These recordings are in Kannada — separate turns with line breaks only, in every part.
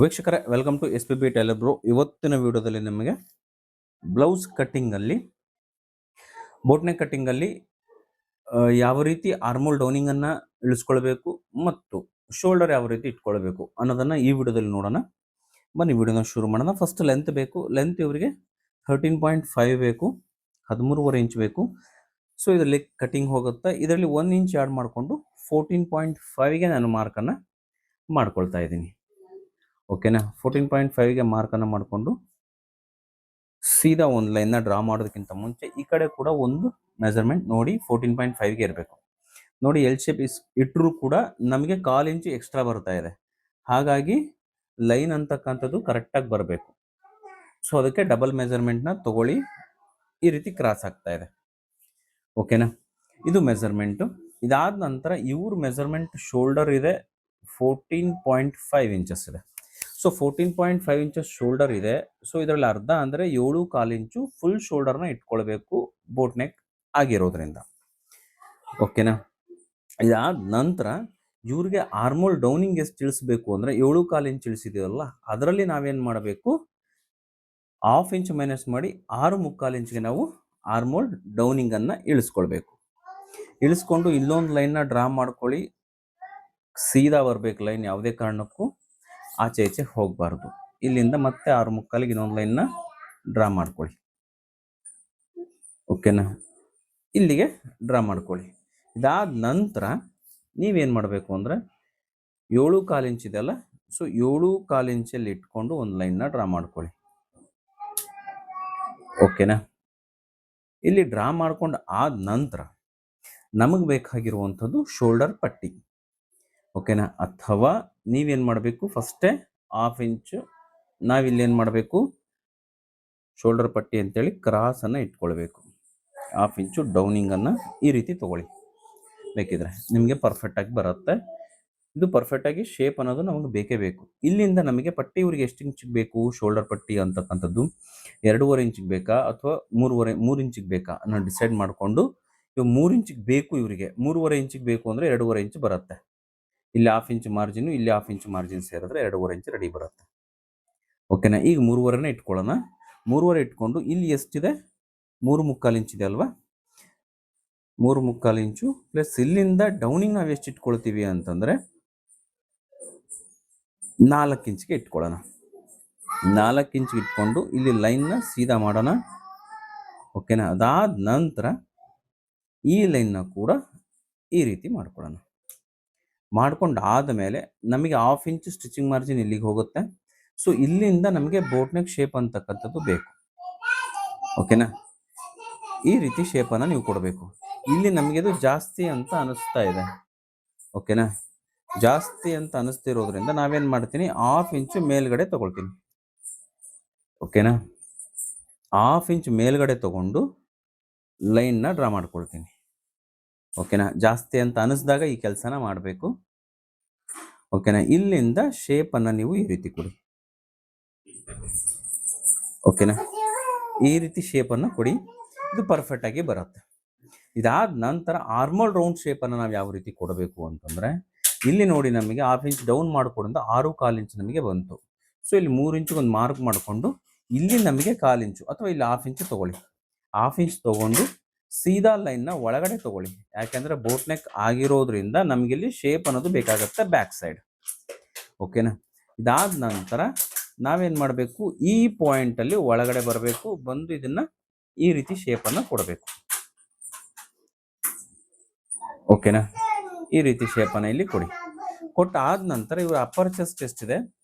ವೀಕ್ಷಕರೇ, welcome to S P B tailor bro. ಇವತ್ತಿನ ವಿಡಿಯೋದಲ್ಲಿ ನಿಮಗೆ ಬ್ಲೌಸ್ ಕಟ್ಟಿಂಗಲ್ಲಿ, ಬೋಟ್ನೆಕ್ ಕಟ್ಟಿಂಗಲ್ಲಿ ಯಾವ ರೀತಿ ಆರ್ಮೋಲ್ ಡೌನಿಂಗನ್ನು ಇಳಿಸ್ಕೊಳ್ಬೇಕು ಮತ್ತು ಶೋಲ್ಡರ್ ಯಾವ ರೀತಿ ಇಟ್ಕೊಳ್ಬೇಕು ಅನ್ನೋದನ್ನು ಈ ವಿಡಿಯೋದಲ್ಲಿ ನೋಡೋಣ. ಬನ್ನಿ ವಿಡಿಯೋನ ಶುರು ಮಾಡೋಣ. ಫಸ್ಟ್ ಲೆಂತ್ ಬೇಕು. ಲೆಂತ್ ಇವರಿಗೆ 13.5 ಬೇಕು, 13.5 ಇಂಚ್ ಬೇಕು. ಸೊ ಇದರಲ್ಲಿ ಕಟ್ಟಿಂಗ್ ಹೋಗುತ್ತೆ. ಇದರಲ್ಲಿ 1 ಇಂಚ್ ಆ್ಯಡ್ ಮಾಡಿಕೊಂಡು 14.5ಗೆ ನಾನು ಮಾರ್ಕನ್ನು ಮಾಡ್ಕೊಳ್ತಾ ಇದ್ದೀನಿ. ಓಕೆನಾ? 14.5ಗೆ ಮಾರ್ಕನ್ನು ಮಾಡಿಕೊಂಡು ಸೀದಾ ಒಂದು ಲೈನ್ನ ಡ್ರಾ ಮಾಡೋದಕ್ಕಿಂತ ಮುಂಚೆ ಈ ಕಡೆ ಕೂಡ ಒಂದು ಮೆಜರ್ಮೆಂಟ್ ನೋಡಿ 14.5ಗೆ ಇರಬೇಕು. ನೋಡಿ, ಎಲ್ ಶೇಪ್ ಇಟ್ಟರೂ ಕೂಡ ನಮಗೆ 1/4 ಇಂಚು ಎಕ್ಸ್ಟ್ರಾ ಬರ್ತಾ ಇದೆ. ಹಾಗಾಗಿ ಲೈನ್ ಅಂತಕ್ಕಂಥದ್ದು ಕರೆಕ್ಟಾಗಿ ಬರಬೇಕು. ಸೊ ಅದಕ್ಕೆ ಡಬಲ್ ಮೆಜರ್ಮೆಂಟ್ನ ತಗೊಳ್ಳಿ. ಈ ರೀತಿ ಕ್ರಾಸ್ ಆಗ್ತಾ ಇದೆ. ಓಕೆನಾ? ಇದು ಮೆಜರ್ಮೆಂಟು. ಇದಾದ ನಂತರ ಇವ್ರ ಮೆಜರ್ಮೆಂಟ್ ಶೋಲ್ಡರ್ ಇದೆ 14.5 ಇಂಚಸ್ ಇದೆ. ಸೊ 14.5 ಇಂಚಸ್ ಶೋಲ್ಡರ್ ಇದೆ. ಸೊ ಇದರಲ್ಲಿ ಅರ್ಧ ಅಂದರೆ 7.25 ಇಂಚು ಫುಲ್ ಶೋಲ್ಡರ್ನ ಇಟ್ಕೊಳ್ಬೇಕು, ಬೋಟ್ ನೆಕ್ ಆಗಿರೋದ್ರಿಂದ. ಓಕೆನಾ? ಇದಾದ ನಂತರ ಇವ್ರಿಗೆ ಆರ್ಮೋಲ್ ಡೌನಿಂಗ್ ಎಷ್ಟು ಇಳಿಸ್ಬೇಕು ಅಂದರೆ 7.25 ಇಂಚ್ ಇಳಿಸಿದೀವಲ್ಲ, ಅದರಲ್ಲಿ ನಾವೇನು ಮಾಡಬೇಕು, 1/2 ಇಂಚ್ ಮೈನಸ್ ಮಾಡಿ 6.25 ಇಂಚ್ಗೆ ನಾವು ಆರ್ಮೋಲ್ ಡೌನಿಂಗನ್ನು ಇಳಿಸ್ಕೊಳ್ಬೇಕು. ಇಳಿಸ್ಕೊಂಡು ಇಲ್ಲೊಂದು ಲೈನ್ನ ಡ್ರಾ ಮಾಡ್ಕೊಳ್ಳಿ. ಸೀದಾ ಬರಬೇಕು ಲೈನ್, ಯಾವುದೇ ಕಾರಣಕ್ಕೂ ಆಚೆ ಈಚೆ ಹೋಗಬಾರ್ದು. ಇಲ್ಲಿಂದ ಮತ್ತೆ 6.25ಗೆ ಇನ್ನೊಂದು ಲೈನ್ನ ಡ್ರಾ ಮಾಡ್ಕೊಳ್ಳಿ. ಓಕೆನಾ? ಇಲ್ಲಿಗೆ ಡ್ರಾ ಮಾಡ್ಕೊಳ್ಳಿ. ಇದಾದ ನಂತರ ನೀವೇನು ಮಾಡಬೇಕು ಅಂದರೆ 7.25 ಇಂಚ್ ಇದೆಯಲ್ಲ, ಸೊ 7.25 ಇಂಚಲ್ಲಿ ಇಟ್ಕೊಂಡು ಒಂದು ಲೈನ್ನ ಡ್ರಾ ಮಾಡ್ಕೊಳ್ಳಿ. ಓಕೆನಾ? ಇಲ್ಲಿ ಡ್ರಾ ಮಾಡ್ಕೊಂಡು ಆದ ನಂತರ ನಮಗೆ ಬೇಕಾಗಿರುವಂಥದ್ದು ಶೋಲ್ಡರ್ ಪಟ್ಟಿ. ಓಕೆನಾ? ಅಥವಾ ನೀವೇನು ಮಾಡಬೇಕು, ಫಸ್ಟೇ 1/2 ಇಂಚು ನಾವಿಲ್ಲೇನು ಮಾಡಬೇಕು, ಶೋಲ್ಡರ್ ಪಟ್ಟಿ ಅಂತೇಳಿ ಕ್ರಾಸನ್ನು ಇಟ್ಕೊಳ್ಬೇಕು. 1/2 ಇಂಚು ಡೌನಿಂಗನ್ನು ಈ ರೀತಿ ತೊಗೊಳ್ಳಿ. ಬೇಕಿದ್ರೆ ನಿಮಗೆ ಪರ್ಫೆಕ್ಟಾಗಿ ಬರುತ್ತೆ. ಇದು ಪರ್ಫೆಕ್ಟಾಗಿ ಶೇಪ್ ಅನ್ನೋದು ನಮಗೆ ಬೇಕೇ ಬೇಕು. ಇಲ್ಲಿಂದ ನಮಗೆ ಪಟ್ಟಿ ಇವ್ರಿಗೆ ಎಷ್ಟು ಇಂಚಿಗೆ ಬೇಕು ಶೋಲ್ಡರ್ ಪಟ್ಟಿ ಅಂತಕ್ಕಂಥದ್ದು, 2.5 ಇಂಚಿಗೆ ಬೇಕಾ ಅಥವಾ 3 ಇಂಚಿಗೆ ಬೇಕಾ ಅನ್ನೋ ಡಿಸೈಡ್ ಮಾಡಿಕೊಂಡು, ಇವಾಗ 3 ಇಂಚಿಗೆ ಬೇಕು ಇವರಿಗೆ, 3.5 ಇಂಚಿಗೆ ಬೇಕು ಅಂದರೆ 2.5 ಇಂಚು ಬರುತ್ತೆ. ಇಲ್ಲಿ 1/2 ಇಂಚ್ ಮಾರ್ಜಿನು, ಇಲ್ಲಿ 1/2 ಇಂಚ್ ಮಾರ್ಜಿನ್ ಸೇರಿದ್ರೆ 2.5 ಇಂಚ್ ರೆಡಿ ಬರುತ್ತೆ. ಓಕೆನಾ? ಈಗ 3.5ನೇ ಇಟ್ಕೊಳ್ಳೋಣ. 3.5 ಇಟ್ಕೊಂಡು ಇಲ್ಲಿ ಎಷ್ಟಿದೆ, 3.25 ಇಂಚ್ ಇದೆ ಅಲ್ವಾ, 3.25 ಇಂಚು ಪ್ಲಸ್ ಇಲ್ಲಿಂದ ಡೌನಿಂಗ್ ನಾವು ಎಷ್ಟು ಇಟ್ಕೊಳ್ತೀವಿ ಅಂತಂದರೆ 4 ಇಂಚ್ಗೆ ಇಟ್ಕೊಳ್ಳೋಣ. 4 ಇಂಚ್ಗೆ ಇಟ್ಕೊಂಡು ಇಲ್ಲಿ ಲೈನ್ನ ಸೀದಾ ಮಾಡೋಣ. ಓಕೆನಾ? ಅದಾದ ನಂತರ ಈ ಲೈನ್ನ ಕೂಡ ಈ ರೀತಿ ಮಾಡ್ಕೊಳ್ಳೋಣ. ಮಾಡ್ಕೊಂಡು ಆದಮೇಲೆ ನಮಗೆ 1/2 ಇಂಚ್ ಸ್ಟಿಚಿಂಗ್ ಮಾರ್ಜಿನ್ ಇಲ್ಲಿಗೆ ಹೋಗುತ್ತೆ. ಸೊ ಇಲ್ಲಿಂದ ನಮಗೆ ಬೋಟ್ನೆಕ್ ಶೇಪ್ ಅಂತಕ್ಕಂಥದ್ದು ಬೇಕು. ಓಕೆನಾ? ಈ ರೀತಿ ಶೇಪನ್ನು ನೀವು ಕೊಡಬೇಕು. ಇಲ್ಲಿ ನಮಗೆ ಇದು ಜಾಸ್ತಿ ಅಂತ ಅನಿಸ್ತಾ ಇದೆ. ಓಕೆನಾ? ಜಾಸ್ತಿ ಅಂತ ಅನಿಸ್ತಿರೋದ್ರಿಂದ ನಾವೇನು ಮಾಡ್ತೀನಿ, 1/2 ಇಂಚು ಮೇಲ್ಗಡೆ ತೊಗೊಳ್ತೀನಿ. ಓಕೆನಾ? 1/2 ಇಂಚ್ ಮೇಲ್ಗಡೆ ತೊಗೊಂಡು ಲೈನ್ನ ಡ್ರಾ ಮಾಡ್ಕೊಳ್ತೀನಿ. ಓಕೆನಾ? ಜಾಸ್ತಿ ಅಂತ ಅನಿಸಿದಾಗ ಈ ಕೆಲಸನ ಮಾಡಬೇಕು. ಓಕೆನಾ? ಇಲ್ಲಿಂದ ಶೇಪನ್ನು ನೀವು ಈ ರೀತಿ ಕೊಡಿ. ಓಕೆನಾ? ಈ ರೀತಿ ಶೇಪನ್ನು ಕೊಡಿ. ಇದು ಪರ್ಫೆಕ್ಟಾಗಿ ಬರುತ್ತೆ. ಇದಾದ ನಂತರ ಆರ್ಮೋಲ್ ರೌಂಡ್ ಶೇಪನ್ನು ನಾವು ಯಾವ ರೀತಿ ಕೊಡಬೇಕು ಅಂತಂದರೆ, ಇಲ್ಲಿ ನೋಡಿ ನಮಗೆ 1/2 ಇಂಚ್ ಡೌನ್ ಮಾಡಿಕೊಡಿಂದ 6.25 ಇಂಚ್ ನಮಗೆ ಬಂತು. ಸೊ ಇಲ್ಲಿ 3 ಇಂಚಿಗೆ ಒಂದು ಮಾರ್ಕ್ ಮಾಡಿಕೊಂಡು ಇಲ್ಲಿ ನಮಗೆ 1/4 ಇಂಚು ಅಥವಾ ಇಲ್ಲಿ 1/2 ಇಂಚು ತೊಗೊಳ್ಳಿ. 1/2 ಇಂಚ್ ತೊಗೊಂಡು ಸೀದಾ ಲೈನ್ನ ಒಳಗಡೆ ತೊಗೊಳ್ಳಿ. ಯಾಕೆಂದರೆ ಬೋಟ್ನೆಕ್ ಆಗಿರೋದ್ರಿಂದ ನಮಗಿಲ್ಲಿ ಶೇಪ್ ಅನ್ನೋದು ಬೇಕಾಗುತ್ತೆ ಬ್ಯಾಕ್ ಸೈಡ್. ಓಕೆನಾ? ಇದಾದ ನಂತರ ನಾವೇನು ಮಾಡಬೇಕು, ಈ ಪಾಯಿಂಟಲ್ಲಿ ಒಳಗಡೆ ಬರಬೇಕು, ಬಂದು ಇದನ್ನು ಈ ರೀತಿ ಶೇಪನ್ನು ಕೊಡಬೇಕು. ಓಕೆನಾ? ಈ ರೀತಿ ಶೇಪನ್ನು ಇಲ್ಲಿ ಕೊಡಿ. ಕೊಟ್ಟಾದ ನಂತರ ಇವ್ರ ಅಪ್ಪರ್ ಚೆಸ್ಟ್ ಎಷ್ಟಿದೆ,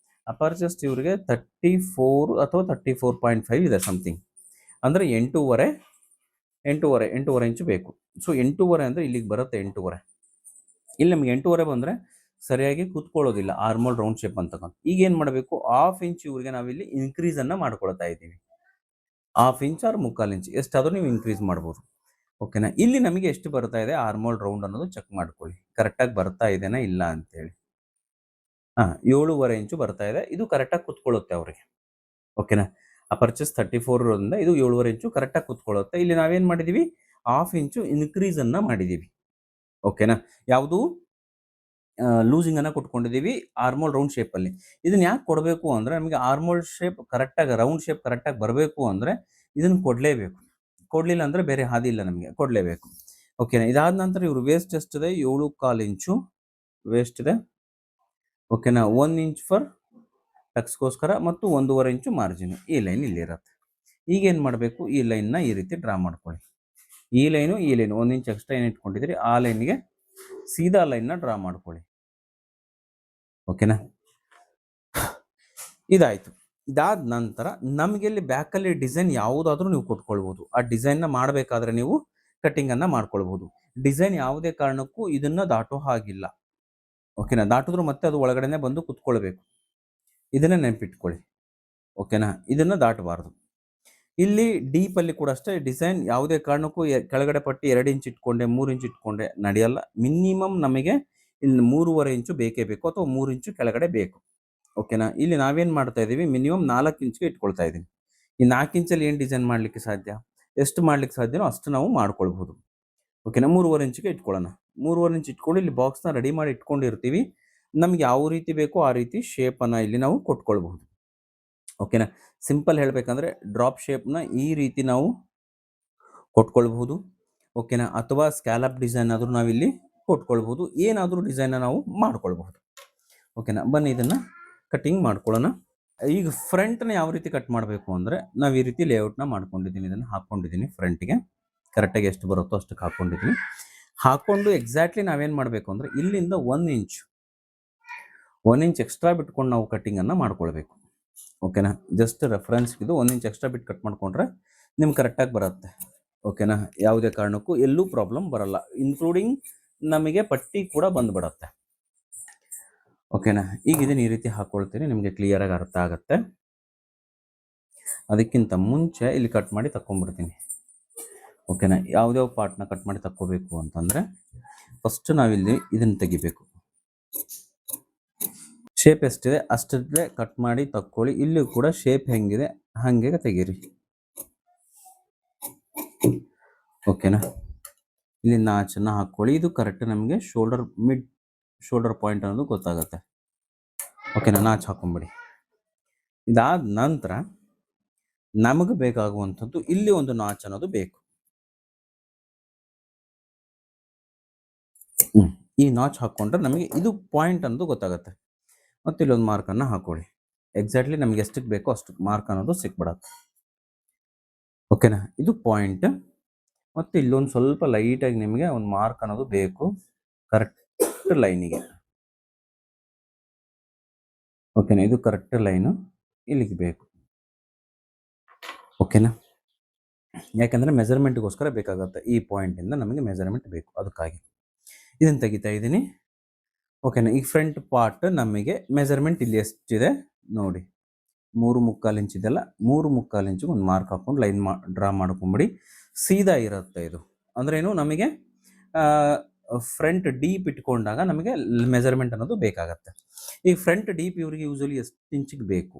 ಅಪ್ಪರ್ ಚೆಸ್ಟ್ ಇವರಿಗೆ 34 ಅಥವಾ 34.5 ಇದೆ ಸಮಥಿಂಗ್. ಅಂದರೆ 8.5 ಇಂಚು ಬೇಕು. ಸೊ 8.5 ಅಂದರೆ ಇಲ್ಲಿಗೆ ಬರುತ್ತೆ 8.5. ಇಲ್ಲಿ ನಮಗೆ 8.5 ಬಂದರೆ ಸರಿಯಾಗಿ ಕೂತ್ಕೊಳ್ಳೋದಿಲ್ಲ ಆರ್ಮೋಲ್ ರೌಂಡ್ ಶೇಪ್ ಅಂತಕ್ಕಂಥ. ಈಗ ಏನು ಮಾಡಬೇಕು, 1/2 ಇಂಚ್ ಇವ್ರಿಗೆ ನಾವಿಲ್ಲಿ ಇನ್ಕ್ರೀಸನ್ನು ಮಾಡ್ಕೊಳ್ತಾ ಇದ್ದೀವಿ. 1/2 ಇಂಚ್ ಆರ್ 3/4 ಇಂಚ್ ಎಷ್ಟಾದರೂ ನೀವು ಇನ್ಕ್ರೀಸ್ ಮಾಡ್ಬೋದು. ಓಕೆನಾ? ಇಲ್ಲಿ ನಮಗೆ ಎಷ್ಟು ಬರ್ತಾ ಇದೆ ಆರ್ಮೋಲ್ ರೌಂಡ್ ಅನ್ನೋದು ಚೆಕ್ ಮಾಡ್ಕೊಳ್ಳಿ, ಕರೆಕ್ಟಾಗಿ ಬರ್ತಾ ಇದೆನಾ ಇಲ್ಲ ಅಂತೇಳಿ. 7.5 ಇಂಚು ಬರ್ತಾ ಇದೆ. ಇದು ಕರೆಕ್ಟಾಗಿ ಕೂತ್ಕೊಳ್ಳುತ್ತೆ ಅವರಿಗೆ. ಓಕೆನಾ? ಆ ಪರ್ಚೇಸ್ 34 ಇಂದ ಇದು 7.5 ಇಂಚು ಕರೆಕ್ಟಾಗಿ ಕೂತ್ಕೊಳ್ಳುತ್ತೆ. ಇಲ್ಲಿ ನಾವೇನು ಮಾಡಿದ್ದೀವಿ, 1/2 ಇಂಚು ಇನ್ಕ್ರೀಸನ್ನು ಮಾಡಿದ್ದೀವಿ. ಓಕೆನಾ? ಯಾವುದು ಲೂಸಿಂಗನ್ನು ಕೊಟ್ಕೊಂಡಿದ್ದೀವಿ ಆರ್ಮೋಲ್ ರೌಂಡ್ ಶೇಪಲ್ಲಿ. ಇದನ್ನು ಯಾಕೆ ಕೊಡಬೇಕು ಅಂದರೆ ನಮಗೆ ಆರ್ಮೋಲ್ ಶೇಪ್ ಕರೆಕ್ಟಾಗಿ ರೌಂಡ್ ಶೇಪ್ ಕರೆಕ್ಟಾಗಿ ಬರಬೇಕು ಅಂದರೆ ಇದನ್ನು ಕೊಡಲೇಬೇಕು. ಕೊಡಲಿಲ್ಲ ಅಂದರೆ ಬೇರೆ ಹಾದಿ ಇಲ್ಲ, ನಮಗೆ ಕೊಡಲೇಬೇಕು. ಓಕೆನಾ. ಇದಾದ ನಂತರ ಇವರು ವೇಸ್ಟ್ ಎಷ್ಟಿದೆ, 7.25 ಇಂಚು ವೇಸ್ಟ್ ಇದೆ. ಓಕೆನಾ. 1 ಇಂಚ್ ಫಾರ್ ಟಕ್ಸ್ಗೋಸ್ಕರ ಮತ್ತು 1.5 ಇಂಚು ಮಾರ್ಜಿನ್. ಈ ಲೈನ್ ಇಲ್ಲಿರುತ್ತೆ. ಈಗೇನು ಮಾಡಬೇಕು, ಈ ಲೈನ್ನ ಈ ರೀತಿ ಡ್ರಾ ಮಾಡ್ಕೊಳ್ಳಿ. ಈ ಲೈನು 1 ಇಂಚ್ ಎಕ್ಸ್ಟ್ರಾ ಏನು ಇಟ್ಕೊಂಡಿದ್ದೀರಿ ಆ ಲೈನ್ಗೆ ಸೀದಾ ಲೈನ್ನ ಡ್ರಾ ಮಾಡ್ಕೊಳ್ಳಿ. ಓಕೆನಾ. ಇದಾಯಿತು. ಇದಾದ ನಂತರ ನಮಗೆ ಇಲ್ಲಿ ಬ್ಯಾಕಲ್ಲಿ ಡಿಸೈನ್ ಯಾವುದಾದ್ರೂ ನೀವು ಕೊಟ್ಕೊಳ್ಬೋದು. ಆ ಡಿಸೈನ್ನ ಮಾಡಬೇಕಾದ್ರೆ ನೀವು ಕಟ್ಟಿಂಗನ್ನು ಮಾಡ್ಕೊಳ್ಬೋದು. ಡಿಸೈನ್ ಯಾವುದೇ ಕಾರಣಕ್ಕೂ ಇದನ್ನು ದಾಟೋ ಹಾಗಿಲ್ಲ. ಓಕೆನಾ. ದಾಟಿದ್ರು ಮತ್ತೆ ಅದು ಒಳಗಡೆನೆ ಬಂದು ಕುತ್ಕೊಳ್ಬೇಕು. ಇದನ್ನು ನೆನಪಿಟ್ಕೊಳ್ಳಿ. ಓಕೆನಾ. ಇದನ್ನು ದಾಟಬಾರ್ದು. ಇಲ್ಲಿ ಡೀಪಲ್ಲಿ ಕೂಡ ಅಷ್ಟೇ ಡಿಸೈನ್ ಯಾವುದೇ ಕಾರಣಕ್ಕೂ ಕೆಳಗಡೆ ಪಟ್ಟಿ 2 ಇಂಚ್ ಇಟ್ಕೊಂಡೆ 3 ಇಂಚ್ ಇಟ್ಕೊಂಡೆ ನಡೆಯಲ್ಲ. ಮಿನಿಮಮ್ ನಮಗೆ ಇಲ್ಲಿ 3.5 ಇಂಚು ಬೇಕೇ ಬೇಕು, ಅಥವಾ 3 ಇಂಚು ಕೆಳಗಡೆ ಬೇಕು. ಓಕೆನಾ. ಇಲ್ಲಿ ನಾವೇನು ಮಾಡ್ತಾ ಇದ್ದೀವಿ, ಮಿನಿಮಮ್ 4 ಇಂಚ್ಗೆ ಇಟ್ಕೊಳ್ತಾ ಇದ್ದೀನಿ. ಈ 4 ಇಂಚಲ್ಲಿ ಏನು ಡಿಸೈನ್ ಮಾಡಲಿಕ್ಕೆ ಸಾಧ್ಯ, ಎಷ್ಟು ಮಾಡ್ಲಿಕ್ಕೆ ಸಾಧ್ಯನೋ ಅಷ್ಟು ನಾವು ಮಾಡ್ಕೊಳ್ಬೋದು. ಓಕೆನಾ. 3.5 ಇಂಚಿಗೆ ಇಟ್ಕೊಳ್ಳೋಣ. 3.5 ಇಂಚ್ ಇಟ್ಕೊಂಡು ಇಲ್ಲಿ ಬಾಕ್ಸ್ನ ರೆಡಿ ಮಾಡಿ ಇಟ್ಕೊಂಡಿರ್ತೀವಿ. ನಮ್ಗೆ ಯಾವ ರೀತಿ ಬೇಕೋ ಆ ರೀತಿ ಶೇಪನ್ನು ಇಲ್ಲಿ ನಾವು ಕೊಟ್ಕೊಳ್ಬಹುದು. ಓಕೆನಾ. ಸಿಂಪಲ್ ಹೇಳಬೇಕಂದ್ರೆ ಡ್ರಾಪ್ ಶೇಪ್ನ ಈ ರೀತಿ ನಾವು ಕೊಟ್ಕೊಳ್ಬಹುದು. ಓಕೆನಾ. ಅಥವಾ ಸ್ಕ್ಯಾಲಪ್ ಡಿಸೈನ್ ಆದರೂ ನಾವಿಲ್ಲಿ ಕೊಟ್ಕೊಳ್ಬಹುದು. ಏನಾದರೂ ಡಿಸೈನ್ನ ನಾವು ಮಾಡ್ಕೊಳ್ಬಹುದು. ಓಕೆನಾ. ಬನ್ನಿ ಇದನ್ನು ಕಟಿಂಗ್ ಮಾಡ್ಕೊಳ್ಳೋಣ. ಈಗ ಫ್ರಂಟ್ನ ಯಾವ ರೀತಿ ಕಟ್ ಮಾಡಬೇಕು ಅಂದರೆ ನಾವು ಈ ರೀತಿ ಲೇಔಟ್ನ ಮಾಡ್ಕೊಂಡಿದ್ದೀನಿ. ಇದನ್ನು ಹಾಕ್ಕೊಂಡಿದ್ದೀನಿ ಫ್ರಂಟಿಗೆ. ಕರೆಕ್ಟಾಗಿ ಎಷ್ಟು ಬರುತ್ತೋ ಅಷ್ಟಕ್ಕೆ ಹಾಕ್ಕೊಂಡಿದ್ದೀನಿ. ಹಾಕ್ಕೊಂಡು ಎಕ್ಸಾಕ್ಟ್ಲಿ ನಾವೇನು ಮಾಡಬೇಕು ಅಂದರೆ ಇಲ್ಲಿಂದ 1 ಇಂಚ್ ಎಕ್ಸ್ಟ್ರಾ ಬಿಟ್ಕೊಂಡು ನಾವು ಕಟ್ಟಿಂಗನ್ನು ಮಾಡ್ಕೊಳ್ಬೇಕು. ಓಕೆನಾ. ಜಸ್ಟ್ ರೆಫರೆನ್ಸ್ಗಿದು 1 ಇಂಚ್ ಎಕ್ಸ್ಟ್ರಾ ಬಿಟ್ಟು ಕಟ್ ಮಾಡಿಕೊಂಡ್ರೆ ನಿಮ್ಗೆ ಕರೆಕ್ಟಾಗಿ ಬರುತ್ತೆ. ಓಕೆನಾ. ಯಾವುದೇ ಕಾರಣಕ್ಕೂ ಎಲ್ಲೂ ಪ್ರಾಬ್ಲಮ್ ಬರಲ್ಲ. ಇನ್ಕ್ಲೂಡಿಂಗ್ ನಮಗೆ ಪಟ್ಟಿ ಕೂಡ ಬಂದುಬಿಡತ್ತೆ. ಓಕೆನಾ. ಈಗ ಇದನ್ನು ಈ ರೀತಿ ಹಾಕ್ಕೊಳ್ತೀನಿ, ನಿಮಗೆ ಕ್ಲಿಯರಾಗಿ ಅರ್ಥ ಆಗುತ್ತೆ. ಅದಕ್ಕಿಂತ ಮುಂಚೆ ಇಲ್ಲಿ ಕಟ್ ಮಾಡಿ ತಗೊಂಡ್ಬಿಡ್ತೀನಿ. ಓಕೆನಾ. ಯಾವುದೇ ಪಾರ್ಟ್ನ ಕಟ್ ಮಾಡಿ ತಕ್ಕೋಬೇಕು ಅಂತಂದರೆ ಫಸ್ಟ್ ನಾವಿಲ್ಲಿ ಇದನ್ನು ತೆಗಿಬೇಕು. ಶೇಪ್ ಎಷ್ಟಿದೆ ಅಷ್ಟೇ ಕಟ್ ಮಾಡಿ ತಕ್ಕೊಳ್ಳಿ. ಇಲ್ಲಿ ಕೂಡ ಶೇಪ್ ಹೆಂಗಿದೆ ಹಾಗೆ ತೆಗೀರಿ. ಓಕೆನಾ. ಇಲ್ಲಿ ನಾಚನ್ನು ಹಾಕ್ಕೊಳ್ಳಿ. ಇದು ಕರೆಕ್ಟ್ ನಮಗೆ ಶೋಲ್ಡರ್ ಪಾಯಿಂಟ್ ಅನ್ನೋದು ಗೊತ್ತಾಗುತ್ತೆ. ಓಕೆನಾ. ನಾಚ್ ಹಾಕೊಂಬಿಡಿ. ಇದಾದ ನಂತರ ನಮಗೆ ಬೇಕಾಗುವಂಥದ್ದು ಇಲ್ಲಿ ಒಂದು ನಾಚ್ ಅನ್ನೋದು ಬೇಕು. ಈ ನಾಚ್ ಹಾಕ್ಕೊಂಡ್ರೆ ನಮಗೆ ಇದು ಪಾಯಿಂಟ್ ಅನ್ನೋದು ಗೊತ್ತಾಗುತ್ತೆ. ಮತ್ತು ಇಲ್ಲೊಂದು ಮಾರ್ಕನ್ನು ಹಾಕೊಳ್ಳಿ. ಎಕ್ಸಾಕ್ಟ್ಲಿ ನಮಗೆ ಎಷ್ಟಕ್ಕೆ ಬೇಕೋ ಅಷ್ಟು ಮಾರ್ಕ್ ಅನ್ನೋದು ಸಿಕ್ಬಿಡತ್ತೆ. ಓಕೆನಾ. ಇದು ಪಾಯಿಂಟ್. ಮತ್ತು ಇಲ್ಲೊಂದು ಸ್ವಲ್ಪ ಲೈಟಾಗಿ ನಿಮಗೆ ಒಂದು ಮಾರ್ಕ್ ಅನ್ನೋದು ಬೇಕು ಕರೆಕ್ಟ್ ಲೈನಿಗೆ. ಓಕೆನಾ. ಇದು ಕರೆಕ್ಟ್ ಲೈನು ಇಲ್ಲಿಗೆ ಬೇಕು. ಓಕೆನಾ. ಯಾಕಂದರೆ ಮೆಜರ್ಮೆಂಟ್ಗೋಸ್ಕರ ಬೇಕಾಗುತ್ತೆ. ಈ ಪಾಯಿಂಟಿಂದ ನಮಗೆ ಮೆಜರ್ಮೆಂಟ್ ಬೇಕು, ಅದಕ್ಕಾಗಿ ಇದನ್ನು ತೆಗಿತಾ ಇದ್ದೀನಿ. ಓಕೆನಾ. ಈ ಫ್ರಂಟ್ ಪಾರ್ಟ್ ನಮಗೆ ಮೆಜರ್ಮೆಂಟ್ ಇಲ್ಲಿ ಎಷ್ಟಿದೆ ನೋಡಿ, 3.25 ಇಂಚ್ ಇದೆಲ್ಲ. 3.25 ಇಂಚಿಗೆ ಒಂದು ಮಾರ್ಕ್ ಹಾಕ್ಕೊಂಡು ಲೈನ್ ಡ್ರಾ ಮಾಡ್ಕೊಂಬಿಡಿ. ಸೀದಾ ಇರುತ್ತೆ ಇದು. ಅಂದ್ರೇನು, ನಮಗೆ ಫ್ರಂಟ್ ಡೀಪ್ ಇಟ್ಕೊಂಡಾಗ ನಮಗೆ ಮೆಜರ್ಮೆಂಟ್ ಅನ್ನೋದು ಬೇಕಾಗತ್ತೆ. ಈ ಫ್ರಂಟ್ ಡೀಪ್ ಇವರಿಗೆ ಯೂಶಲಿ ಎಷ್ಟು ಇಂಚಿಗೆ ಬೇಕು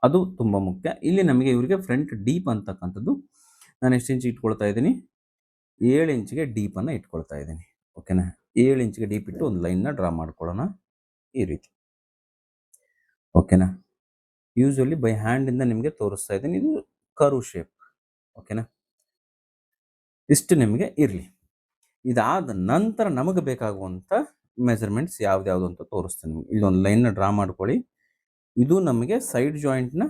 ಅದು ತುಂಬ ಮುಖ್ಯ. ಇಲ್ಲಿ ನಮಗೆ ಇವರಿಗೆ ಫ್ರಂಟ್ ಡೀಪ್ ಅಂತಕ್ಕಂಥದ್ದು ನಾನು ಎಷ್ಟು ಇಂಚಿಗೆ ಇಟ್ಕೊಳ್ತಾ ಇದ್ದೀನಿ, 7 ಇಂಚಿಗೆ ಡೀಪನ್ನು ಇಟ್ಕೊಳ್ತಾ ಇದ್ದೀನಿ. ಓಕೆನಾ. 7 ಇಂಚಿಗೆ ಡೀಪ್ ಇಟ್ಟು ಒಂದು ಲೈನ್ನ ಡ್ರಾ ಮಾಡ್ಕೊಳ್ಳೋಣ ಈ ರೀತಿ. ಓಕೆನಾ. ಯೂಶಲಿ ಬೈ ಹ್ಯಾಂಡಿಂದ ನಿಮಗೆ ತೋರಿಸ್ತಾ ಇದ್ದೀನಿ. ಇದು ಕರ್ವ್ ಶೇಪ್. ಓಕೆನಾ. ಇಷ್ಟು ನಿಮಗೆ ಇರಲಿ. ಇದಾದ ನಂತರ ನಮಗೆ ಬೇಕಾಗುವಂಥ ಮೆಜರ್ಮೆಂಟ್ಸ್ ಯಾವ್ದು ಅಂತ ತೋರಿಸ್ತೀನಿ ನಿಮಗೆ. ಇಲ್ಲೊಂದು ಲೈನ್ನ ಡ್ರಾ ಮಾಡ್ಕೊಳ್ಳಿ. ಇದು ನಮಗೆ ಸೈಡ್ ಜಾಯಿಂಟ್ನ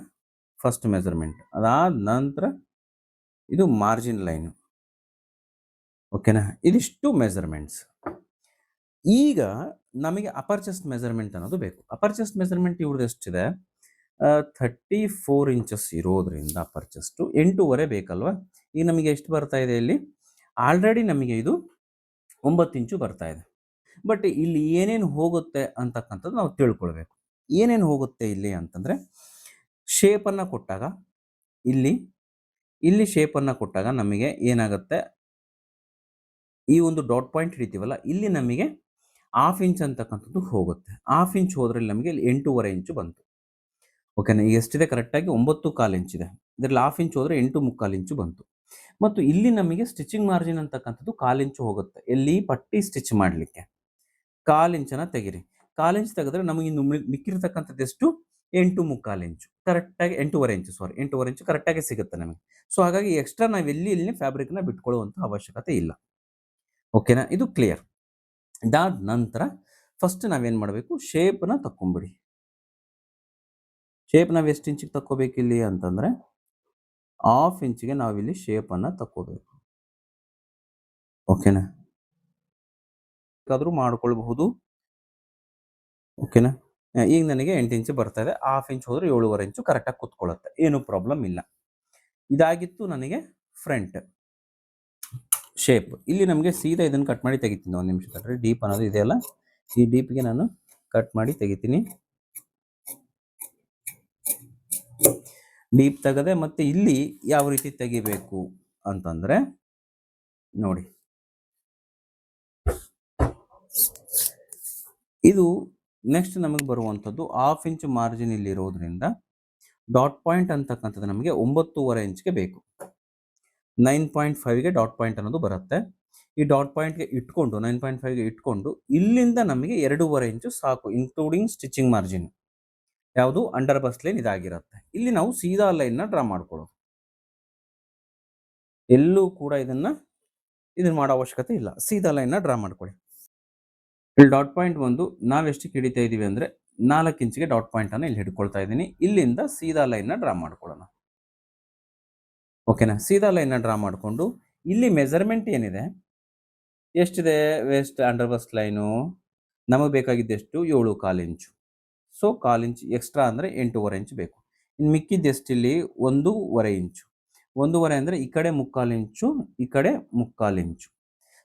ಫಸ್ಟ್ ಮೆಜರ್ಮೆಂಟ್. ಅದಾದ ನಂತರ ಇದು ಮಾರ್ಜಿನ್ ಲೈನು. ಓಕೆನಾ. ಇದಿಷ್ಟು ಮೆಜರ್ಮೆಂಟ್ಸ್. ಈಗ ನಮಗೆ ಅಪರ್ ಚೆಸ್ಟ್ ಮೆಜರ್ಮೆಂಟ್ ಅನ್ನೋದು ಬೇಕು. ಅಪರ್ ಚೆಸ್ಟ್ ಮೆಜರ್ಮೆಂಟ್ ಇವ್ರದ್ದು ಎಷ್ಟಿದೆ, 34 ಇಂಚಸ್ ಇರೋದ್ರಿಂದ ಅಪರ್ ಚೆಸ್ಟು 8.5 ಬೇಕಲ್ವಾ. ಈಗ ನಮಗೆ ಎಷ್ಟು ಬರ್ತಾ ಇದೆ ಇಲ್ಲಿ, ಆಲ್ರೆಡಿ ನಮಗೆ ಇದು 9 ಇಂಚು ಬರ್ತಾ ಇದೆ. ಬಟ್ ಇಲ್ಲಿ ಏನೇನು ಹೋಗುತ್ತೆ ಅಂತಕ್ಕಂಥದ್ದು ನಾವು ತಿಳ್ಕೊಳ್ಬೇಕು. ಏನೇನು ಹೋಗುತ್ತೆ ಇಲ್ಲಿ ಅಂತಂದರೆ, ಶೇಪನ್ನು ಕೊಟ್ಟಾಗ ಇಲ್ಲಿ ಶೇಪನ್ನು ಕೊಟ್ಟಾಗ ನಮಗೆ ಏನಾಗುತ್ತೆ, ಈ ಒಂದು ಡಾಟ್ ಪಾಯಿಂಟ್ ಹಿಡಿತೀವಲ್ಲ, ಇಲ್ಲಿ ನಮಗೆ 1/2 ಇಂಚ್ ಅಂತಕ್ಕಂಥದ್ದು ಹೋಗುತ್ತೆ. 1/2 ಇಂಚ್ ಹೋದ್ರಲ್ಲಿ ನಮಗೆ ಇಲ್ಲಿ 8.5 ಇಂಚು ಬಂತು. ಓಕೆನಾ. ಈಗ ಎಷ್ಟಿದೆ ಕರೆಕ್ಟಾಗಿ 9.25 ಇಂಚಿದೆ. ಇದರಲ್ಲಿ 1/2 ಇಂಚ್ ಹೋದರೆ 8.25 ಇಂಚು ಬಂತು. ಮತ್ತು ಇಲ್ಲಿ ನಮಗೆ ಸ್ಟಿಚಿಂಗ್ ಮಾರ್ಜಿನ್ ಅಂತಕ್ಕಂಥದ್ದು 1/4 ಇಂಚು ಹೋಗುತ್ತೆ. ಎಲ್ಲಿ ಪಟ್ಟಿ ಸ್ಟಿಚ್ ಮಾಡಲಿಕ್ಕೆ 1/4 ಇಂಚನ್ನ ತೆಗಿರಿ. 1/4 ಇಂಚ್ ತೆಗೆದ್ರೆ ನಮಗೆ ಇನ್ನು ಮಿಕ್ಕಿರ್ತಕ್ಕಂಥದ್ದು ಎಷ್ಟು 8 ಇಂಚು ಕರೆಕ್ಟಾಗಿ 8.5 ಇಂಚು ಸಾರಿ 8.5 ಇಂಚು ಕರೆಕ್ಟಾಗಿ ಸಿಗುತ್ತೆ ನಮಗೆ. ಸೊ ಹಾಗಾಗಿ ಎಕ್ಸ್ಟ್ರಾ ನಾವು ಇಲ್ಲಿ ಫ್ಯಾಬ್ರಿಕ್ನ ಬಿಟ್ಕೊಳ್ಳುವಂಥ ಅವಶ್ಯಕತೆ ಇಲ್ಲ. ಓಕೆನಾ, ಇದು ಕ್ಲಿಯರ್. ಇದಾದ ನಂತರ ಫಸ್ಟ್ ನಾವೇನು ಮಾಡಬೇಕು, ಶೇಪ್ನ ತಕ್ಕೊಂಬಿಡಿ. ಶೇಪ್ ನಾವು ಎಷ್ಟು ಇಂಚಿಗೆ ತಕ್ಕೋಬೇಕು ಇಲ್ಲಿ ಅಂತಂದರೆ 1/2 ಇಂಚಿಗೆ ನಾವಿಲ್ಲಿ ಶೇಪನ್ನು ತಕ್ಕೋಬೇಕು. ಓಕೆನಾ, ಬೇಕಾದರೂ ಮಾಡ್ಕೊಳ್ಬಹುದು. ಓಕೆನಾ, ಈಗ ನನಗೆ 8 ಇಂಚು ಬರ್ತಾ ಇದೆ, 1/2 ಇಂಚ್ ಹೋದರೆ 7.5 ಇಂಚು ಕರೆಕ್ಟಾಗಿ ಕೂತ್ಕೊಳ್ಳುತ್ತೆ, ಏನು ಪ್ರಾಬ್ಲಮ್ ಇಲ್ಲ. ಇದಾಗಿತ್ತು ನನಗೆ ಫ್ರಂಟ್ ಶೇಪ್. ಇಲ್ಲಿ ನಮಗೆ ಸೀದಾ ಇದನ್ನು ಕಟ್ ಮಾಡಿ ತೆಗಿತೀನಿ. ಒಂದು ನಿಮಿಷ ತಡ್ರಿ, ಡೀಪ್ ಅನ್ನೋದು ಇದೆಯಲ್ಲ, ಈ ಡೀಪ್ಗೆ ನಾನು ಕಟ್ ಮಾಡಿ ತೆಗಿತೀನಿ. ಡೀಪ್ ತೆಗೆದೆ. ಮತ್ತೆ ಇಲ್ಲಿ ಯಾವ ರೀತಿ ತೆಗಿಬೇಕು ಅಂತಂದ್ರೆ ನೋಡಿ, ಇದು ನೆಕ್ಸ್ಟ್ ನಮಗೆ ಬರುವಂಥದ್ದು 1/2 ಇಂಚ್ ಮಾರ್ಜಿನ್ ಇಲ್ಲಿ ಇರೋದ್ರಿಂದ ಡಾಟ್ ಪಾಯಿಂಟ್ ಅಂತಕ್ಕಂಥದ್ದು ನಮಗೆ 9.5 ಇಂಚ್ಗೆ ಬೇಕು. 9.5ಗೆ ಡಾಟ್ ಪಾಯಿಂಟ್ ಅನ್ನೋದು ಬರುತ್ತೆ. ಈ ಡಾಟ್ ಪಾಯಿಂಟ್ಗೆ ಇಟ್ಕೊಂಡು 9.5ಗೆ ಇಟ್ಕೊಂಡು ಇಲ್ಲಿಂದ ನಮಗೆ 2.5 ಇಂಚು ಸಾಕು, ಇನ್ಕ್ಲೂಡಿಂಗ್ ಸ್ಟಿಚಿಂಗ್ ಮಾರ್ಜಿನ್. ಯಾವುದು ಅಂಡರ್ ಬಸ್ ಲೈನ್ ಇದಾಗಿರುತ್ತೆ. ಇಲ್ಲಿ ನಾವು ಸೀದಾ ಲೈನ್ನ ಡ್ರಾ ಮಾಡ್ಕೊಳ್ಳೋದು. ಎಲ್ಲೂ ಕೂಡ ಇದನ್ನ ಮಾಡೋ ಅವಶ್ಯಕತೆ ಇಲ್ಲ, ಸೀದಾ ಲೈನ್ನ ಡ್ರಾ ಮಾಡ್ಕೊಳ್ಳಿ. ಇಲ್ಲಿ ಡಾಟ್ ಪಾಯಿಂಟ್ ಒಂದು ನಾವೆಷ್ಟಕ್ಕೆ ಹಿಡಿತಾ ಇದೀವಿ ಅಂದರೆ 4 ಇಂಚಿಗೆ ಡಾಟ್ ಪಾಯಿಂಟ್ ಅನ್ನು ಇಲ್ಲಿ ಹಿಡ್ಕೊಳ್ತಾ ಇದ್ದೀನಿ. ಇಲ್ಲಿಂದ ಸೀದಾ ಲೈನ್ನ ಡ್ರಾ ಮಾಡ್ಕೊಳ್ಳೋಣ. ಓಕೆನಾ, ಸೀದಾ ಲೈನ್ನ ಡ್ರಾ ಮಾಡಿಕೊಂಡು ಇಲ್ಲಿ ಮೆಜರ್ಮೆಂಟ್ ಏನಿದೆ ಎಷ್ಟಿದೆ, ವೇಸ್ಟ್ ಅಂಡರ್ ಬಸ್ ಲೈನು ನಮಗೆ ಬೇಕಾಗಿದ್ದೆಷ್ಟು 7.25 ಇಂಚು. ಸೊ 1/4 ಇಂಚ್ ಎಕ್ಸ್ಟ್ರಾ ಅಂದರೆ 8.5 ಇಂಚು ಬೇಕು. ಇನ್ನು ಮಿಕ್ಕಿದ್ದೆಷ್ಟು ಇಲ್ಲಿ 1.5 ಇಂಚು. 1.5 ಅಂದರೆ ಈ ಕಡೆ 3/4 ಇಂಚು, ಈ ಕಡೆ 3/4 ಇಂಚು.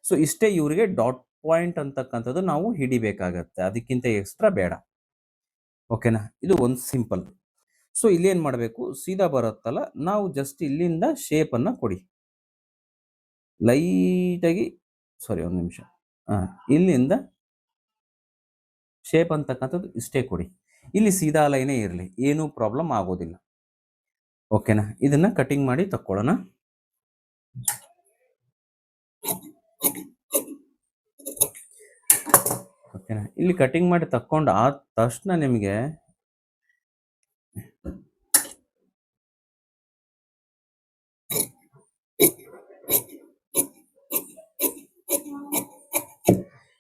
ಸೊ ಇಷ್ಟೇ ಇವರಿಗೆ ಡಾಟ್ ಪಾಯಿಂಟ್ ಅಂತಕ್ಕಂಥದ್ದು ನಾವು ಹಿಡಿಬೇಕಾಗತ್ತೆ, ಅದಕ್ಕಿಂತ ಎಕ್ಸ್ಟ್ರಾ ಬೇಡ. ಓಕೆನಾ, ಇದು ಒಂದು ಸಿಂಪಲ್. ಸೊ ಇಲ್ಲಿ ಏನು ಮಾಡಬೇಕು, ಸೀದಾ ಬರುತ್ತಲ್ಲ, ನಾವು ಜಸ್ಟ್ ಇಲ್ಲಿಂದ ಶೇಪನ್ನು ಕೊಡಿ ಲೈಟಾಗಿ. ಸಾರಿ, ಒಂದು ನಿಮಿಷ. ಇಲ್ಲಿಂದ ಶೇಪ್ ಅಂತಕ್ಕಂಥದ್ದು ಇಷ್ಟೇ ಕೊಡಿ. ಇಲ್ಲಿ ಸೀದಾ ಲೈನೇ ಇರಲಿ, ಏನೂ ಪ್ರಾಬ್ಲಮ್ ಆಗೋದಿಲ್ಲ. ಓಕೆನಾ, ಇದನ್ನ ಕಟಿಂಗ್ ಮಾಡಿ ತಕ್ಕೊಳ್ಳೋಣ. ಓಕೆನಾ, ಇಲ್ಲಿ ಕಟಿಂಗ್ ಮಾಡಿ ತಕ್ಕೊಂಡು ಆದ ತಕ್ಷಣ ನಿಮಗೆ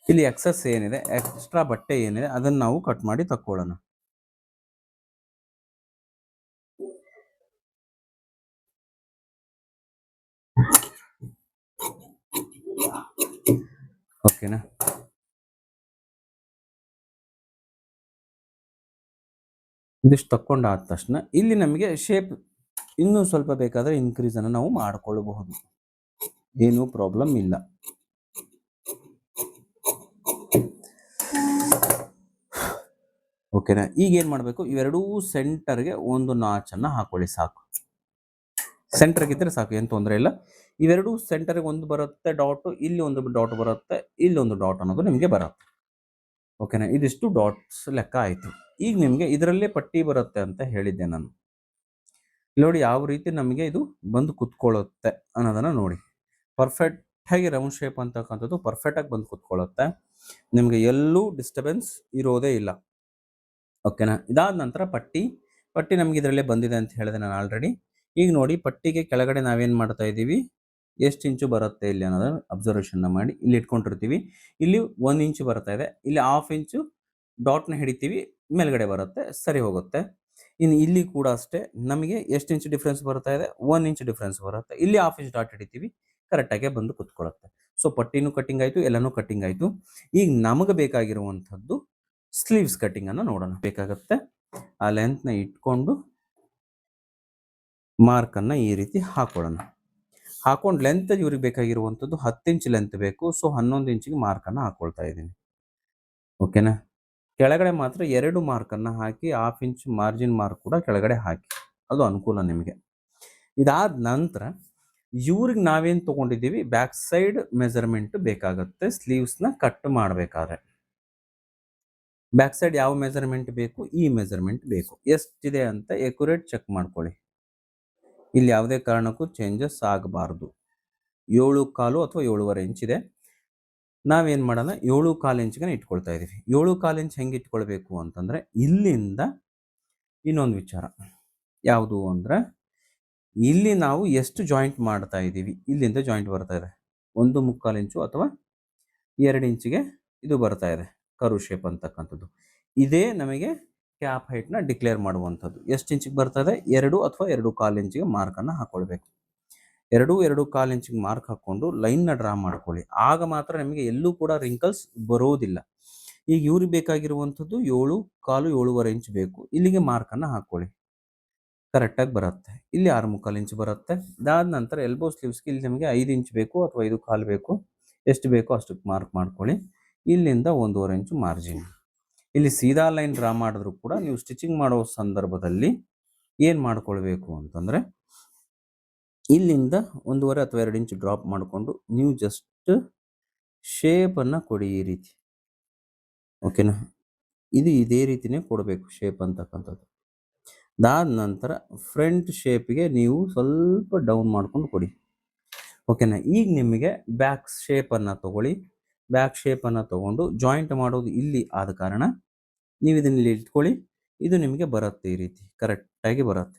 ಇಲ್ಲಿ ಎಕ್ಸಸ್ ಏನಿದೆ, ಎಕ್ಸ್ಟ್ರಾ ಬಟ್ಟೆ ಏನಿದೆ ಅದನ್ನು ನಾವು ಕಟ್ ಮಾಡಿ ತಕ್ಕೊಳ್ಳೋಣ. ಓಕೆನಾ, ಇದಿಷ್ಟು ತಕ್ಕೊಂಡಾದ ತಕ್ಷಣ ಇಲ್ಲಿ ನಮಗೆ ಶೇಪ್ ಇನ್ನೂ ಸ್ವಲ್ಪ ಬೇಕಾದರೆ ಇನ್ಕ್ರೀಸ್ ಅನ್ನು ನಾವು ಮಾಡಿಕೊಳ್ಳಬಹುದು, ಏನೂ ಪ್ರಾಬ್ಲಮ್ ಇಲ್ಲ. ಓಕೆನಾ, ಈಗ ಏನು ಮಾಡಬೇಕು, ಇವೆರಡೂ ಸೆಂಟರ್ಗೆ ಒಂದು ನಾಚನ್ನು ಹಾಕೊಳ್ಳಿ ಸಾಕು. ಸೆಂಟರ್ಗಿದ್ರೆ ಸಾಕು, ಏನು ತೊಂದರೆ ಇಲ್ಲ. ಇವೆರಡೂ ಸೆಂಟರ್ಗೆ ಒಂದು ಬರುತ್ತೆ ಡಾಟು, ಇಲ್ಲಿ ಒಂದು ಡಾಟ್ ಬರುತ್ತೆ, ಇಲ್ಲೊಂದು ಡಾಟ್ ಅನ್ನೋದು ನಿಮಗೆ ಬರುತ್ತೆ. ಓಕೆನಾ, ಇದಿಷ್ಟು ಡಾಟ್ಸ್ ಲೆಕ್ಕ ಆಯಿತು. ಈಗ ನಿಮಗೆ ಇದರಲ್ಲೇ ಪಟ್ಟಿ ಬರುತ್ತೆ ಅಂತ ಹೇಳಿದ್ದೆ ನಾನು. ನೋಡಿ ಯಾವ ರೀತಿ ನಮಗೆ ಇದು ಬಂದು ಕುತ್ಕೊಳ್ಳುತ್ತೆ ಅನ್ನೋದನ್ನು ನೋಡಿ. ಪರ್ಫೆಕ್ಟಾಗಿ ರೌಂಡ್ ಶೇಪ್ ಅಂತಕ್ಕಂಥದ್ದು ಪರ್ಫೆಕ್ಟಾಗಿ ಬಂದು ಕುತ್ಕೊಳ್ಳುತ್ತೆ, ನಿಮಗೆ ಎಲ್ಲೂ ಡಿಸ್ಟರ್ಬೆನ್ಸ್ ಇರೋದೇ ಇಲ್ಲ. ಓಕೆನಾ, ಇದಾದ ನಂತರ ಪಟ್ಟಿ ನಮಗೆ ಇದರಲ್ಲೇ ಬಂದಿದೆ ಅಂತ ಹೇಳಿದೆ ನಾನು ಆಲ್ರೆಡಿ. ಈಗ ನೋಡಿ, ಪಟ್ಟಿಗೆ ಕೆಳಗಡೆ ನಾವೇನು ಮಾಡ್ತಾ ಇದ್ದೀವಿ, ಎಷ್ಟು ಇಂಚು ಬರುತ್ತೆ ಇಲ್ಲಿ ಅನ್ನೋದನ್ನು ಅಬ್ಸರ್ವೇಷನ್ನ ಮಾಡಿ. ಇಲ್ಲಿ ಇಟ್ಕೊಂಡಿರ್ತೀವಿ, ಇಲ್ಲಿ 1 ಇಂಚು ಬರ್ತಾ ಇದೆ, ಇಲ್ಲಿ 1/2 ಇಂಚು ಡಾಟ್ನ ಹಿಡಿತೀವಿ, ಮೇಲ್ಗಡೆ ಬರುತ್ತೆ, ಸರಿ ಹೋಗುತ್ತೆ. ಇನ್ನು ಇಲ್ಲಿ ಕೂಡ ಅಷ್ಟೇ, ನಮಗೆ ಎಷ್ಟು ಇಂಚು ಡಿಫ್ರೆನ್ಸ್ ಬರ್ತಾ ಇದೆ, 1 ಇಂಚು ಡಿಫ್ರೆನ್ಸ್ ಬರುತ್ತೆ. ಇಲ್ಲಿ 1/2 ಇಂಚ್ ಡಾಟ್ ಹಿಡಿತೀವಿ, ಕರೆಕ್ಟಾಗಿ ಬಂದು ಕುತ್ಕೊಳ್ಳುತ್ತೆ. ಸೊ ಪಟ್ಟಿನೂ ಕಟ್ಟಿಂಗ್ ಆಯಿತು, ಎಲ್ಲನೂ ಕಟ್ಟಿಂಗ್ ಆಯಿತು. ಈಗ ನಮಗೆ ಬೇಕಾಗಿರುವಂಥದ್ದು ಸ್ಲೀವ್ಸ್ ಕಟ್ಟಿಂಗನ್ನು ನೋಡೋಣ. ಬೇಕಾಗುತ್ತೆ ಆ ಲೆಂತ್ನ ಇಟ್ಕೊಂಡು ಮಾರ್ಕನ್ನು ಈ ರೀತಿ ಹಾಕೊಳ್ಳೋಣ. ಹಾಕೊಂಡು ಲೆಂತ್ ಇವ್ರಿಗೆ ಬೇಕಾಗಿರುವಂಥದ್ದು 10 ಇಂಚ್ ಲೆಂತ್ ಬೇಕು. ಸೊ 11 ಇಂಚಿಗೆ ಮಾರ್ಕನ್ನು ಹಾಕೊಳ್ತಾ ಇದ್ದೀನಿ. ಓಕೆನಾ, ಕೆಳಗಡೆ ಮಾತ್ರ 2 ಮಾರ್ಕನ್ನು ಹಾಕಿ 1/2 ಇಂಚ್ ಮಾರ್ಜಿನ್ ಮಾರ್ಕ್ ಕೂಡ ಕೆಳಗಡೆ ಹಾಕಿ, ಅದು ಅನುಕೂಲ ನಿಮಗೆ. ಇದಾದ ನಂತರ ಇವ್ರಿಗೆ ನಾವೇನು ತೊಗೊಂಡಿದ್ದೀವಿ, ಬ್ಯಾಕ್ ಸೈಡ್ ಮೆಜರ್ಮೆಂಟ್ ಬೇಕಾಗುತ್ತೆ ಸ್ಲೀವ್ಸ್ನ ಕಟ್ ಮಾಡಬೇಕಾದ್ರೆ. ಬ್ಯಾಕ್ ಸೈಡ್ ಯಾವ ಮೆಜರ್ಮೆಂಟ್ ಬೇಕು, ಈ ಮೆಜರ್ಮೆಂಟ್ ಬೇಕು. ಎಷ್ಟಿದೆ ಅಂತ ಎಕ್ಯುರೇಟ್ ಚೆಕ್ ಮಾಡ್ಕೊಳ್ಳಿ. ಇಲ್ಲಿ ಯಾವುದೇ ಕಾರಣಕ್ಕೂ ಚೇಂಜಸ್ ಆಗಬಾರ್ದು. 7.25 ಅಥವಾ 7.5 ಇಂಚ್ ಇದೆ. ನಾವೇನು ಮಾಡೋಣ 7.25 ಇಂಚ್ಗೆ ಇಟ್ಕೊಳ್ತಾ ಇದ್ದೀವಿ. 7.25 ಇಂಚ್ ಹೆಂಗೆ ಇಟ್ಕೊಳ್ಬೇಕು ಅಂತಂದರೆ ಇಲ್ಲಿಂದ ಇನ್ನೊಂದು ವಿಚಾರ ಯಾವುದು ಅಂದರೆ ಇಲ್ಲಿ ನಾವು ಎಷ್ಟು ಜಾಯಿಂಟ್ ಮಾಡ್ತಾ ಇದ್ದೀವಿ, ಇಲ್ಲಿಂದ ಜಾಯಿಂಟ್ ಬರ್ತಾ ಇದೆ 1.25 ಇಂಚು ಅಥವಾ 2 ಇಂಚಿಗೆ ಇದು ಬರ್ತಾ ಇದೆ ಕರು ಶೇಪ್ ಅಂತಕ್ಕಂಥದ್ದು. ಇದೇ ನಮಗೆ ಕ್ಯಾಪ್ ಹೈಟ್ನ ಡಿಕ್ಲೇರ್ ಮಾಡುವಂಥದ್ದು. ಎಷ್ಟು ಇಂಚಿಗೆ ಬರ್ತಾ ಇದೆ? 2 ಅಥವಾ 2.25 ಇಂಚಿಗೆ ಮಾರ್ಕನ್ನು ಹಾಕ್ಕೊಳ್ಬೇಕು. 2.25 ಇಂಚಿಗೆ ಮಾರ್ಕ್ ಹಾಕ್ಕೊಂಡು ಲೈನ್ನ ಡ್ರಾ ಮಾಡ್ಕೊಳ್ಳಿ. ಆಗ ಮಾತ್ರ ನಿಮಗೆ ಎಲ್ಲೂ ಕೂಡ ರಿಂಕಲ್ಸ್ ಬರೋದಿಲ್ಲ. ಈಗ ಇವ್ರಿಗೆ ಬೇಕಾಗಿರುವಂಥದ್ದು 7.25 7.25 ಇಂಚ್ ಬೇಕು. ಇಲ್ಲಿಗೆ ಮಾರ್ಕನ್ನು ಹಾಕ್ಕೊಳ್ಳಿ, ಕರೆಕ್ಟಾಗಿ ಬರುತ್ತೆ. ಇಲ್ಲಿ 6.25 ಇಂಚ್ ಬರುತ್ತೆ. ಅದಾದ ನಂತರ ಎಲ್ಬೋ ಸ್ಲೀವ್ಸ್ಗೆ ಇಲ್ಲಿ ನಿಮಗೆ 5 ಇಂಚ್ ಬೇಕು ಅಥವಾ 5.25 ಬೇಕು, ಎಷ್ಟು ಬೇಕೋ ಅಷ್ಟಕ್ಕೆ ಮಾರ್ಕ್ ಮಾಡ್ಕೊಳ್ಳಿ. ಇಲ್ಲಿಂದ 1.25 ಇಂಚು ಮಾರ್ಜಿನ್. ಇಲ್ಲಿ ಸೀದಾ ಲೈನ್ ಡ್ರಾ ಮಾಡಿದ್ರು ಕೂಡ ನೀವು ಸ್ಟಿಚಿಂಗ್ ಮಾಡೋ ಸಂದರ್ಭದಲ್ಲಿ ಏನು ಮಾಡ್ಕೊಳ್ಬೇಕು ಅಂತಂದರೆ ಇಲ್ಲಿಂದ 1.5 ಅಥವಾ 2 ಇಂಚ್ ಡ್ರಾಪ್ ಮಾಡಿಕೊಂಡು ನೀವು ಜಸ್ಟ್ ಶೇಪನ್ನು ಕೊಡಿ ಈ ರೀತಿ. ಓಕೆನಾ? ಇದು ಇದೇ ರೀತಿನೇ ಕೊಡಬೇಕು ಶೇಪ್ ಅಂತಕ್ಕಂಥದ್ದು. ಅದಾದ ನಂತರ ಫ್ರಂಟ್ ಶೇಪಿಗೆ ನೀವು ಸ್ವಲ್ಪ ಡೌನ್ ಮಾಡ್ಕೊಂಡು ಕೊಡಿ. ಓಕೆನಾ? ಈಗ ನಿಮಗೆ ಬ್ಯಾಕ್ ಶೇಪನ್ನು ತಗೊಳ್ಳಿ. ಬ್ಯಾಕ್ ಶೇಪನ್ನು ತೊಗೊಂಡು ಜಾಯಿಂಟ್ ಮಾಡೋದು ಇಲ್ಲಿ ಆದ ಕಾರಣ ನೀವು ಇದನ್ನ ಇಲ್ಲಿ ಇಟ್ಕೊಳ್ಳಿ. ಇದು ನಿಮಗೆ ಬರುತ್ತೆ, ಈ ರೀತಿ ಕರೆಕ್ಟಾಗಿ ಬರುತ್ತೆ.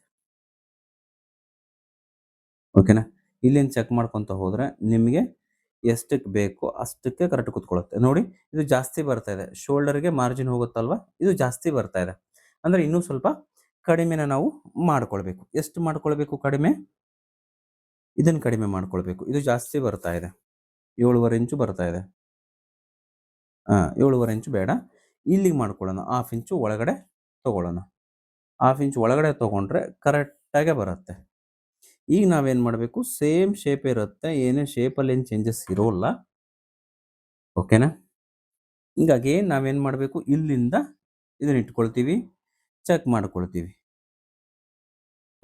ಓಕೆನಾ? ಇಲ್ಲಿಂದ ಚೆಕ್ ಮಾಡ್ಕೊತ ಹೋದರೆ ನಿಮಗೆ ಎಷ್ಟಕ್ಕೆ ಬೇಕೋ ಅಷ್ಟಕ್ಕೆ ಕರೆಕ್ಟ್ ಕೂತ್ಕೊಳ್ಳುತ್ತೆ. ನೋಡಿ, ಇದು ಜಾಸ್ತಿ ಬರ್ತಾ ಇದೆ, ಶೋಲ್ಡರ್ಗೆ ಮಾರ್ಜಿನ್ ಹೋಗುತ್ತಲ್ವ, ಇದು ಜಾಸ್ತಿ ಬರ್ತಾ ಇದೆ. ಅಂದರೆ ಇನ್ನೂ ಸ್ವಲ್ಪ ಕಡಿಮೆನ ನಾವು ಮಾಡ್ಕೊಳ್ಬೇಕು. ಎಷ್ಟು ಮಾಡ್ಕೊಳ್ಬೇಕು ಕಡಿಮೆ? ಇದನ್ನು ಕಡಿಮೆ ಮಾಡ್ಕೊಳ್ಬೇಕು. ಇದು ಜಾಸ್ತಿ ಬರ್ತಾ ಇದೆ, 7.25 ಇಂಚು ಬರ್ತಾ ಇದೆ. 7.25 ಇಂಚು ಬೇಡ, ಇಲ್ಲಿಗೆ ಮಾಡ್ಕೊಳ್ಳೋಣ. 1/2 ಇಂಚು ಒಳಗಡೆ ತೊಗೊಳ್ಳೋಣ. 1/2 ಇಂಚು ಒಳಗಡೆ ತೊಗೊಂಡ್ರೆ ಕರೆಕ್ಟಾಗೆ ಬರುತ್ತೆ. ಈಗ ನಾವೇನು ಮಾಡಬೇಕು, ಸೇಮ್ ಶೇಪ್ ಇರುತ್ತೆ, ಏನೇ ಶೇಪಲ್ಲಿ ಏನು ಚೇಂಜಸ್ ಇರೋಲ್ಲ. ಓಕೆನಾ? ಹೀಗಾಗಿ ನಾವೇನು ಮಾಡಬೇಕು, ಇಲ್ಲಿಂದ ಇದನ್ನ ಇಟ್ಕೊಳ್ತೀವಿ, ಚೆಕ್ ಮಾಡ್ಕೊಳ್ತೀವಿ.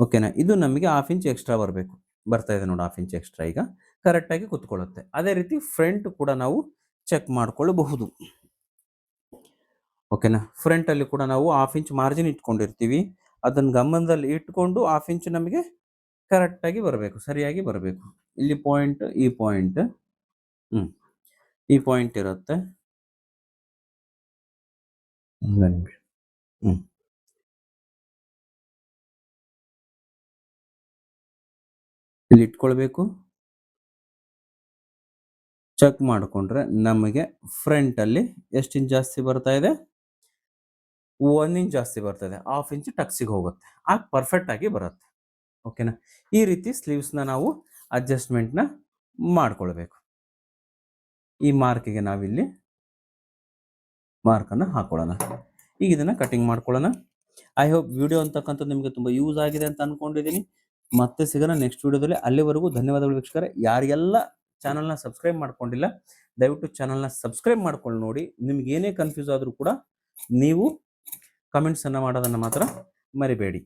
ಓಕೆನಾ? ಇದು ನಮಗೆ 1/2 ಇಂಚ್ ಎಕ್ಸ್ಟ್ರಾ ಬರಬೇಕು. ಬರ್ತಾ ಇದೆ ನೋಡಿ, 1/2 ಇಂಚ್ ಎಕ್ಸ್ಟ್ರಾ ಈಗ ಕರೆಕ್ಟಾಗಿ ಕೂತ್ಕೊಳ್ಳುತ್ತೆ. ಅದೇ ರೀತಿ ಫ್ರಂಟ್ ಕೂಡ ನಾವು ಚೆಕ್ ಮಾಡ್ಕೊಳ್ಳಬಹುದು. ಓಕೆನಾ? ಫ್ರಂಟಲ್ಲಿ ಕೂಡ ನಾವು 1/2 ಇಂಚ್ ಮಾರ್ಜಿನ್ ಇಟ್ಕೊಂಡಿರ್ತೀವಿ. ಅದನ್ನು ಗಮನದಲ್ಲಿ ಇಟ್ಕೊಂಡು 1/2 ಇಂಚ್ ನಮಗೆ ಕರೆಕ್ಟಾಗಿ ಬರಬೇಕು, ಸರಿಯಾಗಿ ಬರಬೇಕು. ಇಲ್ಲಿ ಪಾಯಿಂಟ್, ಈ ಪಾಯಿಂಟ್, ಈ ಪಾಯಿಂಟ್ ಇರುತ್ತೆ. ಇಲ್ಲಿ ಇಟ್ಕೊಳ್ಬೇಕು. ಚೆಕ್ ಮಾಡಿಕೊಂಡ್ರೆ ನಮಗೆ ಫ್ರಂಟಲ್ಲಿ ಎಷ್ಟು ಇಂಚ್ ಜಾಸ್ತಿ ಬರ್ತಾ ಇದೆ? 1 ಇಂಚ್ ಜಾಸ್ತಿ ಬರ್ತಾ ಇದೆ. 1/2 ಇಂಚ್ ಟಕ್ಸಿಗೆ ಹೋಗುತ್ತೆ, ಆಗ ಪರ್ಫೆಕ್ಟ್ ಆಗಿ ಬರುತ್ತೆ. ಓಕೆನಾ? ಈ ರೀತಿ ಸ್ಲೀವ್ಸ್ನ ನಾವು ಅಡ್ಜಸ್ಟ್ಮೆಂಟ್ನ ಮಾಡ್ಕೊಳ್ಬೇಕು. ಈ ಮಾರ್ಕಿಗೆ ನಾವಿಲ್ಲಿ ಮಾರ್ಕನ್ನು ಹಾಕೊಳ್ಳೋಣ. ಈಗ ಇದನ್ನು ಕಟಿಂಗ್ ಮಾಡ್ಕೊಳ್ಳೋಣ. ಐ ಹೋಪ್ ವಿಡಿಯೋ ಅಂತಕ್ಕಂಥದ್ದು ನಿಮಗೆ ತುಂಬ ಯೂಸ್ ಆಗಿದೆ ಅಂತ ಅಂದ್ಕೊಂಡಿದ್ದೀನಿ. ಮತ್ತೆ ಸಿಗೋಣ ನೆಕ್ಸ್ಟ್ ವಿಡಿಯೋದಲ್ಲಿ. ಅಲ್ಲಿವರೆಗೂ ಧನ್ಯವಾದಗಳು ವೀಕ್ಷಕರೇ. ಯಾರಿಗೆಲ್ಲ ಚಾನಲ್ನ ಸಬ್ಸ್ಕ್ರೈಬ್ ಮಾಡ್ಕೊಂಡಿಲ್ಲ, ದಯವಿಟ್ಟು ಚಾನಲ್ನ ಸಬ್ಸ್ಕ್ರೈಬ್ ಮಾಡ್ಕೊಂಡು ನೋಡಿ. ನಿಮ್ಗೆ ಏನೇ ಕನ್ಫ್ಯೂಸ್ ಆದರೂ ಕೂಡ ನೀವು ಕಮೆಂಟ್ಸನ್ನು ಮಾಡೋದನ್ನು ಮಾತ್ರ ಮರಿಬೇಡಿ.